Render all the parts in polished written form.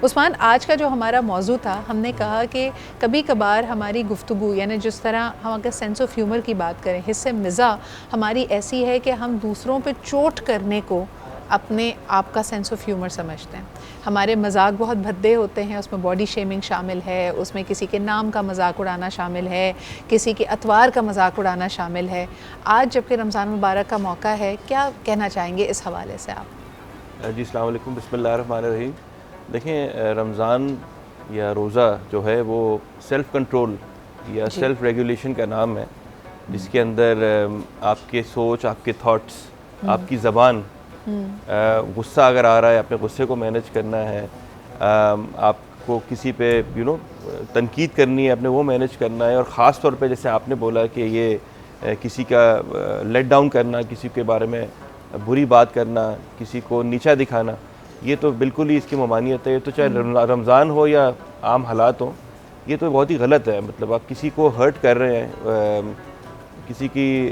عثمان، آج کا جو ہمارا موضوع تھا، ہم نے کہا کہ کبھی کبھار ہماری گفتگو، یعنی جس طرح ہم اگر سینس آف ہیومر کی بات کریں، حص مزاح ہماری ایسی ہے کہ ہم دوسروں پہ چوٹ کرنے کو اپنے آپ کا سینس آف ہیومر سمجھتے ہیں. ہمارے مذاق بہت بھدے ہوتے ہیں، اس میں باڈی شیمنگ شامل ہے، اس میں کسی کے نام کا مذاق اڑانا شامل ہے، کسی کے اتوار کا مذاق اڑانا شامل ہے. آج جبکہ رمضان مبارک کا موقع ہے، کیا کہنا چاہیں گے اس حوالے سے آپ؟ جی السلام علیکم، بسم اللہ الرحمن الرحیم. دیکھیں، رمضان یا روزہ جو ہے وہ سیلف کنٹرول یا سیلف ریگولیشن کا نام ہے، جس کے اندر آپ کے سوچ، آپ کے تھاٹس، آپ کی زبان، غصہ اگر آ رہا ہے اپنے غصے کو مینیج کرنا ہے، آپ کو کسی پہ تنقید کرنی ہے اپنے وہ مینیج کرنا ہے، اور خاص طور پہ جیسے آپ نے بولا کہ یہ کسی کا لیٹ ڈاؤن کرنا، کسی کے بارے میں بری بات کرنا، کسی کو نیچا دکھانا، یہ تو بالکل ہی اس کی ممانعت ہے. یہ تو چاہے رمضان ہو یا عام حالات ہوں، یہ تو بہت ہی غلط ہے. مطلب آپ کسی کو ہرٹ کر رہے ہیں، کسی کی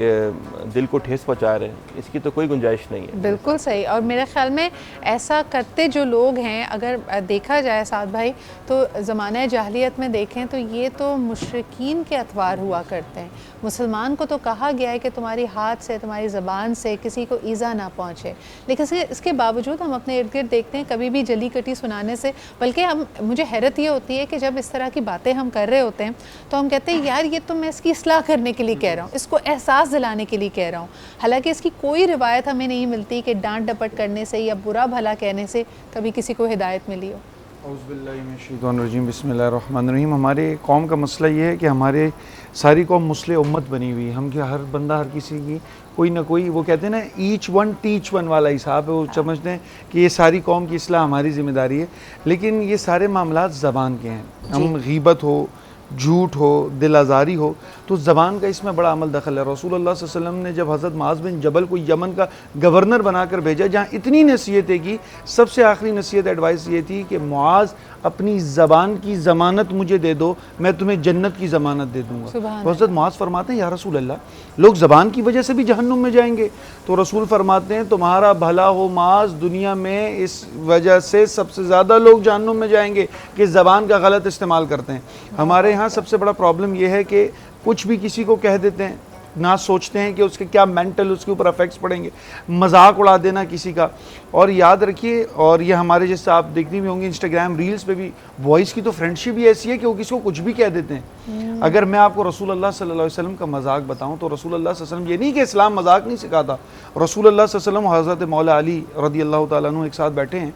دل کو ٹھیس پہنچا رہے ہیں، اس کی تو کوئی گنجائش نہیں ہے. بالکل صحیح. اور میرے خیال میں ایسا کرتے جو لوگ ہیں، اگر دیکھا جائے سعد بھائی، تو زمانہ جاہلیت میں دیکھیں تو یہ تو مشرکین کے اتوار ہوا کرتے ہیں. مسلمان کو تو کہا گیا ہے کہ تمہاری ہاتھ سے، تمہاری زبان سے کسی کو ایذا نہ پہنچے، لیکن اس کے باوجود ہم اپنے ارد گرد دیکھتے ہیں کبھی بھی جلی کٹی سنانے سے، بلکہ مجھے حیرت یہ ہوتی ہے کہ جب اس طرح کی باتیں ہم کر رہے ہوتے ہیں تو ہم کہتے ہیں یار یہ تو میں اس کی اصلاح کرنے کے لیے کہہ رہا ہوں، اس کو احساس دلانے کے لیے کہہ رہا ہوں. حالانکہ اس کی کوئی روایت ہمیں نہیں ملتی کہ ڈانٹ ڈپٹ کرنے سے یا برا بھلا کہنے سے کبھی کسی کو ہدایت ملی ہو. اعوذ باللہ من الشیطان الرجیم، بسم اللہ الرحمن الرحیم. ہمارے قوم کا مسئلہ یہ ہے کہ ہمارے ساری قوم مسلح امت بنی ہوئی ہے. ہم کہ ہر بندہ، ہر کسی کی کوئی نہ کوئی، وہ کہتے ہیں نا ایچ ون ٹیچ ون والا حساب ہے. وہ سمجھتے ہیں کہ یہ ساری قوم کی اصلاح ہماری ذمہ داری ہے، لیکن یہ سارے معاملات زبان کے ہیں. ہم غیبت ہو، جھوٹ ہو، دل آزاری ہو، تو زبان کا اس میں بڑا عمل دخل ہے. رسول اللہ صلی اللہ علیہ وسلم نے جب حضرت معاذ بن جبل کو یمن کا گورنر بنا کر بھیجا، جہاں اتنی نصیحتیں کی، سب سے آخری نصیحت ایڈوائس یہ تھی کہ معاذ اپنی زبان کی ضمانت مجھے دے دو، میں تمہیں جنت کی ضمانت دے دوں گا. تو حضرت معاذ فرماتے ہیں یا رسول اللہ، لوگ زبان کی وجہ سے بھی جہنم میں جائیں گے؟ تو رسول فرماتے ہیں تمہارا بھلا ہو معاذ، دنیا میں اس وجہ سے سب سے زیادہ لوگ جہنم میں جائیں گے کہ زبان کا غلط استعمال کرتے ہیں. ہمارے ہاں سب سے بڑا پرابلم یہ ہے کہ کچھ بھی کسی کو کہہ دیتے ہیں، نہ سوچتے ہیں کہ اس کے کیا مینٹل اس کے اوپر افیکٹس پڑیں گے. مذاق اڑا دینا کسی کا. اور یاد رکھیے، اور یہ ہمارے جیسے آپ دیکھتی بھی ہوں گے انسٹاگرام ریلز پہ بھی، بوائز کی تو فرینڈشپ ہی ایسی ہے کہ وہ کسی کو کچھ بھی کہہ دیتے ہیں. اگر میں آپ کو رسول اللہ صلی اللہ علیہ وسلم کا مذاق بتاؤں تو رسول اللہ صلی اللہ علیہ وسلم، یہ نہیں کہ اسلام مذاق نہیں سکھاتا، رسول اللہ صلی اللہ علیہ وسلم حضرت مولا علی رضی اللہ تعالیٰ عنہ ایک ساتھ بیٹھے ہیں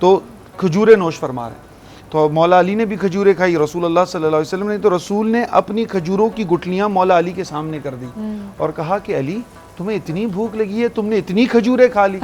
تو کھجوریں نوش فرما رہے ہیں. تو مولا علی نے بھی کھجوریں کھائی، رسول اللہ صلی اللہ علیہ وسلم نے، تو رسول نے اپنی کھجوروں کی گٹلیاں مولا علی کے سامنے کر دی اور کہا کہ علی تمہیں اتنی بھوک لگی ہے، تم نے اتنی کھجوریں کھا لی.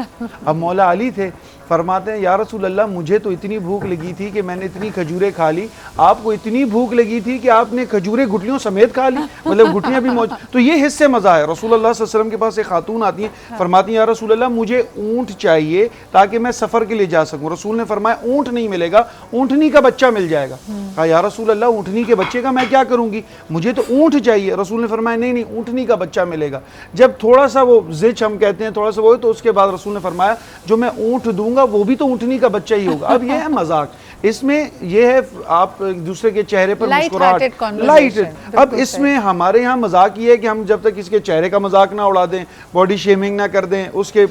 اب مولا علی تھے، فرماتے ہیں یا رسول اللہ مجھے تو اتنی بھوک لگی تھی کہ میں نے اتنی کھجوریں کھا لی، آپ کو اتنی بھوک لگی تھی کہ آپ نے کھجوریں گٹلیوں سمیت کھا لی، مطلب گٹلیاں بھی موجود. تو یہ حصے مزہ ہے. رسول اللہ صلی اللہ علیہ وسلم کے پاس ایک خاتون آتی ہیں، فرماتی ہیں یا رسول اللہ مجھے اونٹ چاہیے تاکہ میں سفر کے لیے جا سکوں. رسول نے فرمایا اونٹ نہیں ملے گا، اونٹنی کا بچہ مل جائے گا. کہا یا رسول اللہ اونٹنی کے بچے کا میں کیا کروں گی، مجھے تو اونٹ چاہیے. رسول نے فرمایا نہیں نہیں، اونٹنی کا بچہ ملے گا. جب تھوڑا سا وہ زچ ہم کہتے ہیں، تھوڑا سا وہ، تو اس کے بعد رسول نے فرمایا جو میں اونٹ دوں گا وہ بھی تو اونٹنی کا بچہ ہی ہوگا. اب یہ ہے مذاق، اس میں یہ ہے آپ ایک دوسرے کے چہرے پر مسکراہٹ، لائٹ. اب اس میں ہمارے یہاں مذاق یہ ہے کہ ہم جب تک اس کے چہرے کا مذاق نہ اڑا دیں، باڈی شیمنگ نہ کر دیں، اس کے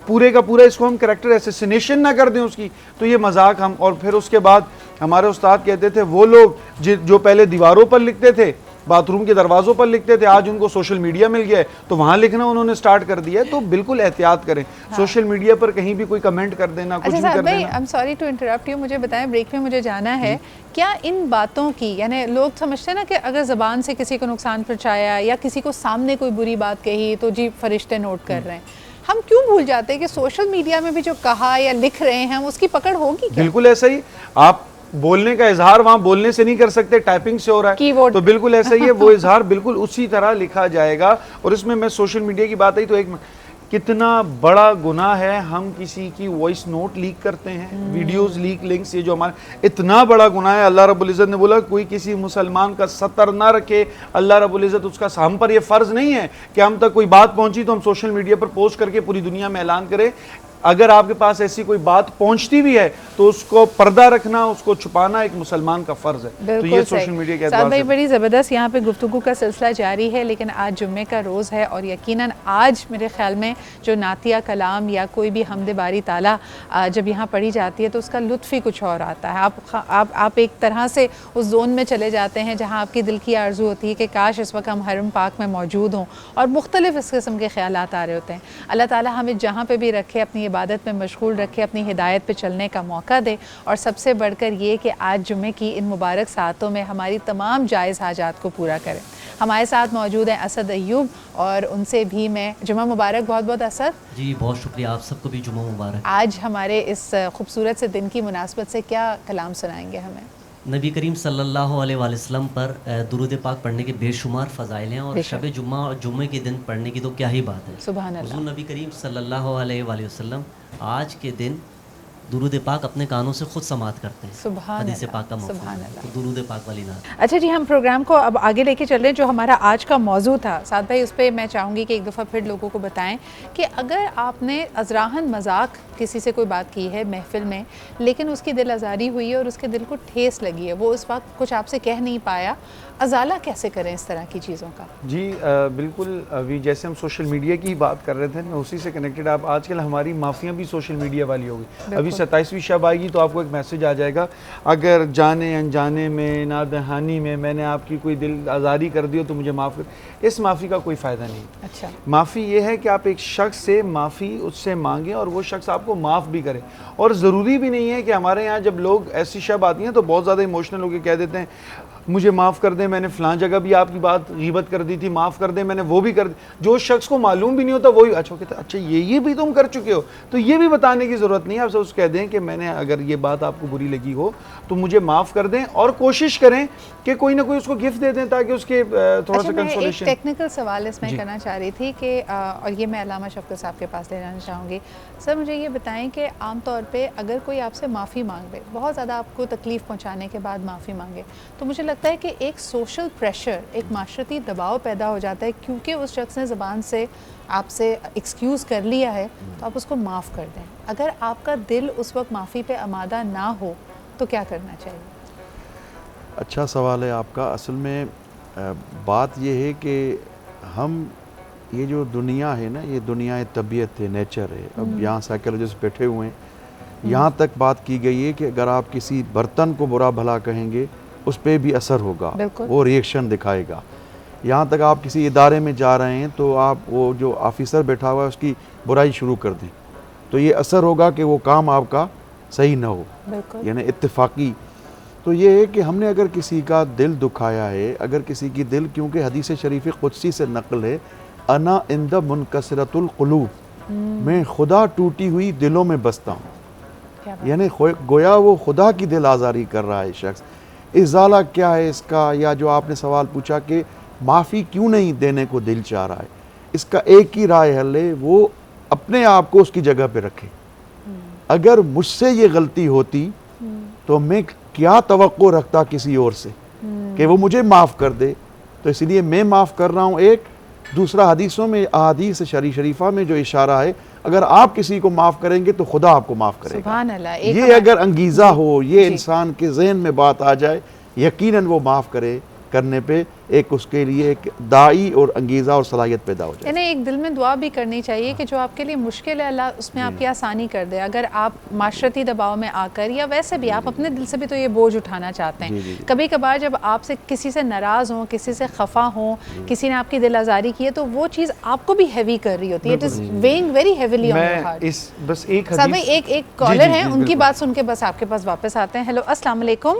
پورے کا پورا اس کو ہم کریکٹر ایسیسینیشن نہ کر دیں اس کی، تو یہ مذاق ہم. اور پھر اس کے بعد ہمارے استاد کہتے تھے وہ لوگ جو پہلے دیواروں پر لکھتے تھے، باتھ روم کے دروازوں پر لکھتے تھے، آج ان کو سوشل میڈیا مل گیا ہے تو وہاں لکھنا انہوں نے سٹارٹ کر دیا ہے. تو بالکل احتیاط کریں. سوشل میڈیا پر کہیں بھی کوئی کمنٹ کر دینا، کچھ بھی کر دینا. I'm sorry to interrupt you، مجھے بتائیں، بریک میں مجھے جانا ہے، کیا ان باتوں کی، یعنی لوگ سمجھتے ہیں نا کہ اگر زبان سے کسی کو نقصان پہنچایا یا کسی کو سامنے کوئی بری بات کہی تو جی فرشتے نوٹ کر رہے ہیں، ہم کیوں بھول جاتے ہیں کہ سوشل میڈیا میں بھی جو کہا یا لکھ رہے ہیں اس کی پکڑ ہوگی کیا؟ بالکل ایسا ہی. آپ بولنے کا اظہار وہاں بولنے سے نہیں کر سکتے، ٹائپنگ سے ہو رہا ہے، تو بالکل ایسا ہی ہے. وہ اظہار بالکل اسی طرح لکھا جائے گا. اور اس میں سوشل میڈیا کی بات آئی تو ایک کتنا بڑا گناہ ہے، ہم کسی کی وائس نوٹ لیک کرتے ہیں، ویڈیوز لیک، لنکس، یہ جو ہمارے اتنا بڑا گناہ ہے. اللہ رب العزت نے بولا کوئی کسی مسلمان کا ستر نہ رکھے، اللہ رب العزت اس کا، ہم پر یہ فرض نہیں ہے کہ ہم تک کوئی بات پہنچی تو ہم سوشل میڈیا پر پوسٹ کر کے پوری دنیا میں اعلان کریں. اگر آپ کے پاس ایسی کوئی بات پہنچتی بھی ہے تو اس کو پردہ رکھنا، اس کو چھپانا ایک مسلمان کا فرض ہے. تو یہ سوشل میڈیا کے اعتبار اعتبار سے سے بڑی زبردست یہاں پہ گفتگو کا سلسلہ جاری ہے، لیکن آج جمعے کا روز ہے اور یقیناً آج میرے خیال میں جو نعتیہ کلام یا کوئی بھی حمد باری تعالیٰ جب یہاں پڑھی جاتی ہے تو اس کا لطف ہی کچھ اور آتا ہے. آپ ایک طرح سے اس زون میں چلے جاتے ہیں جہاں آپ کی دل کی آرزو ہوتی ہے کہ کاش اس وقت ہم حرم پاک میں موجود ہوں، اور مختلف اس قسم کے خیالات آ رہے ہوتے ہیں. اللہ تعالیٰ ہمیں جہاں پہ بھی رکھے اپنی عبادت میں مشغول رکھے، اپنی ہدایت پہ چلنے کا موقع دے، اور سب سے بڑھ کر یہ کہ آج جمعے کی ان مبارک ساعتوں میں ہماری تمام جائز حاجات کو پورا کریں. ہمارے ساتھ موجود ہیں اسد ایوب، اور ان سے بھی میں جمعہ مبارک. بہت بہت اسد جی بہت شکریہ، آپ سب کو بھی جمعہ مبارک. آج ہمارے اس خوبصورت سے دن کی مناسبت سے کیا کلام سنائیں گے ہمیں؟ نبی کریم صلی اللہ علیہ وآلہ وسلم پر درود پاک پڑھنے کے بے شمار فضائل ہیں، اور شب جمعہ اور جمعے کے دن پڑھنے کی تو کیا ہی بات ہے. سبحان اللہ. حضور نبی کریم صلی اللہ علیہ وآلہ وسلم آج کے دن درود پاک اپنے کانوں سے خود سماعت کرتے ہیں. سبحان حدیث پاک کا اللہ، مفہوم سبحان ہے. اللہ. تو درود پاک والی نعت. اچھا جی، ہم پروگرام کو اب آگے لے کے چل رہے ہیں. جو ہمارا آج کا موضوع تھا سعد بھائی، اس پہ میں چاہوں گی کہ ایک دفعہ پھر لوگوں کو بتائیں کہ اگر آپ نے ازراہن مذاق کسی سے کوئی بات کی ہے محفل میں، لیکن اس کی دل آزاری ہوئی ہے اور اس کے دل کو ٹھیس لگی ہے، وہ اس وقت کچھ آپ سے کہہ نہیں پایا، ازالہ کیسے کریں اس طرح کی چیزوں کا؟ جی بالکل. ابھی جیسے ہم سوشل میڈیا کی بات کر رہے تھے، میں اسی سے کنیکٹڈ، آپ آج کل ہماری معافیاں بھی سوشل میڈیا والی ہوگی. ابھی 27ویں شب آئے گی تو آپ کو ایک میسج آ جائے گا، اگر جانے انجانے میں نادہانی میں میں نے آپ کی کوئی دل آزاری کر دی ہو تو مجھے معاف کر. اس معافی کا کوئی فائدہ نہیں. اچھا، معافی یہ ہے کہ آپ ایک شخص سے معافی اس سے مانگیں اور وہ شخص آپ کو معاف بھی کرے. اور ضروری بھی نہیں ہے کہ ہمارے یہاں جب لوگ ایسی شب آتی ہیں تو بہت زیادہ ایموشنل ہو کے کہہ دیتے ہیں مجھے معاف کر دیں، میں نے فلاں جگہ بھی آپ کی بات غیبت کر دی تھی، معاف کر دیں، میں نے وہ بھی کر دی. جو شخص کو معلوم بھی نہیں ہوتا وہی اچھا کہتا ہے اچھا یہ بھی تم کر چکے ہو، تو یہ بھی بتانے کی ضرورت نہیں ہے. آپ سے اس کہہ دیں کہ میں نے اگر یہ بات آپ کو بری لگی ہو تو مجھے معاف کر دیں، اور کوشش کریں کہ کوئی نہ کوئی اس کو گفٹ دے دیں تاکہ اس کے تھوڑا سا کنسولیشن. ایک ٹیکنیکل سوال اس میں کرنا چاہ رہی تھی کہ اور یہ میں علامہ شفقت صاحب کے پاس لے جانا چاہوں گی. سر مجھے یہ بتائیں کہ عام طور پہ اگر کوئی آپ سے معافی مانگ لے، بہت زیادہ آپ کو تکلیف پہنچانے کے بعد معافی مانگے، تو مجھے لگتا ہے کہ ایک سوشل پریشر، ایک معاشرتی دباؤ پیدا ہو جاتا ہے کیونکہ اس شخص نے زبان سے آپ سے ایکسکیوز کر لیا ہے تو آپ اس کو معاف کر دیں. اگر آپ کا دل اس وقت معافی پہ آمادہ نہ ہو تو کیا کرنا چاہیے؟ اچھا سوال ہے آپ کا. اصل میں بات یہ ہے کہ ہم یہ جو دنیا ہے نا، یہ دنیا طبیعت ہے، نیچر ہے. اب یہاں سائیکالوجسٹ بیٹھے ہوئے ہیں، یہاں تک بات کی گئی ہے کہ اگر آپ کسی برتن کو برا بھلا کہیں گے اس پہ بھی اثر ہوگا، وہ ریئیکشن دکھائے گا. یہاں تک آپ کسی ادارے میں جا رہے ہیں تو آپ وہ جو آفیسر بیٹھا ہوا ہے اس کی برائی شروع کر دیں تو یہ اثر ہوگا کہ وہ کام آپ کا صحیح نہ ہو، یعنی اتفاقی. تو یہ ہے کہ ہم نے اگر کسی کا دل دکھایا ہے، اگر کسی کی دل، کیونکہ حدیث شریف قدسی سے نقل ہے، انا عند منکسرۃ القلوب، میں خدا ٹوٹی ہوئی دلوں میں بستا ہوں. یعنی گویا وہ خدا کی دل آزاری کر رہا ہے شخص. ازالہ کیا ہے اس کا، یا جو آپ نے سوال پوچھا کہ معافی کیوں نہیں دینے کو دل چاہ رہا ہے، اس کا ایک ہی رائے حل ہے، وہ اپنے آپ کو اس کی جگہ پہ رکھے. اگر مجھ سے یہ غلطی ہوتی تو میں کیا توقع رکھتا کسی اور سے کہ وہ مجھے معاف کر دے. تو اس لیے میں معاف کر رہا ہوں. ایک دوسرا حدیثوں میں، احادیث شریفہ میں جو اشارہ ہے، اگر آپ کسی کو معاف کریں گے تو خدا آپ کو معاف کرے گا. سبحان اللہ. یہ اگر انگیزہ ہو، یہ انسان کے ذہن میں بات آ جائے، یقیناً وہ معاف کرنے پہ ایک اس کے لیے ایک داعی اور انگیزہ اور صلاحیت پیدا ہو جائے. یعنی ایک دل میں دعا بھی کرنی چاہیے کہ جو آپ کے لیے مشکل ہے اللہ اس میں آپ کی آسانی کر دے. اگر آپ معاشرتی دباؤ میں آ کر یا ویسے بھی آپ اپنے دل سے بھی تو یہ بوجھ اٹھانا چاہتے ہیں، کبھی کبھار جب آپ سے کسی سے ناراض ہوں، کسی سے خفا ہوں، کسی نے آپ کی دل آزاری کی ہے تو وہ چیز آپ کو بھی ہیوی کر رہی ہوتی ہے. It is weighing very heavily on your heart. بس ایک صاحب ایک کالر ہیں، ان کی بات سن کے بس آپ کے پاس واپس آتے ہیں. ہیلو، السلام علیکم.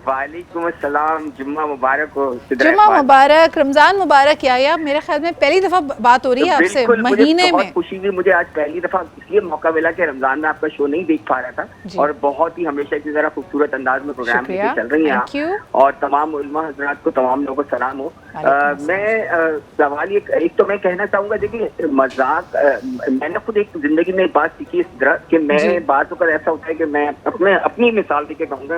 وعلیکم السلام. جمعہ مبارک ہو. جمعہ مبارک، رمضان مبارک. یا میرے خیال میں پہلی دفعہ بات ہو رہی ہے آپ سے مہینے میں. بہت خوشی ہوئی مجھے آج پہلی دفعہ اس لیے موقع ملا کہ رمضان میں آپ کا شو نہیں دیکھ پا رہا تھا، اور بہت ہی ہمیشہ کی طرح خوبصورت انداز میں پروگرام چل رہی ہیں، اور تمام علماء حضرات کو، تمام لوگوں کو سلام ہو. میں سوال ایک تو میں کہنا چاہوں گا، دیکھیے مذاق، میں نے خود ایک زندگی میں ایک بات سیکھی اس طرح کہ میں بعض اوقات ایسا ہوتا ہے کہ میں اپنی مثال دے کے کہوں گا،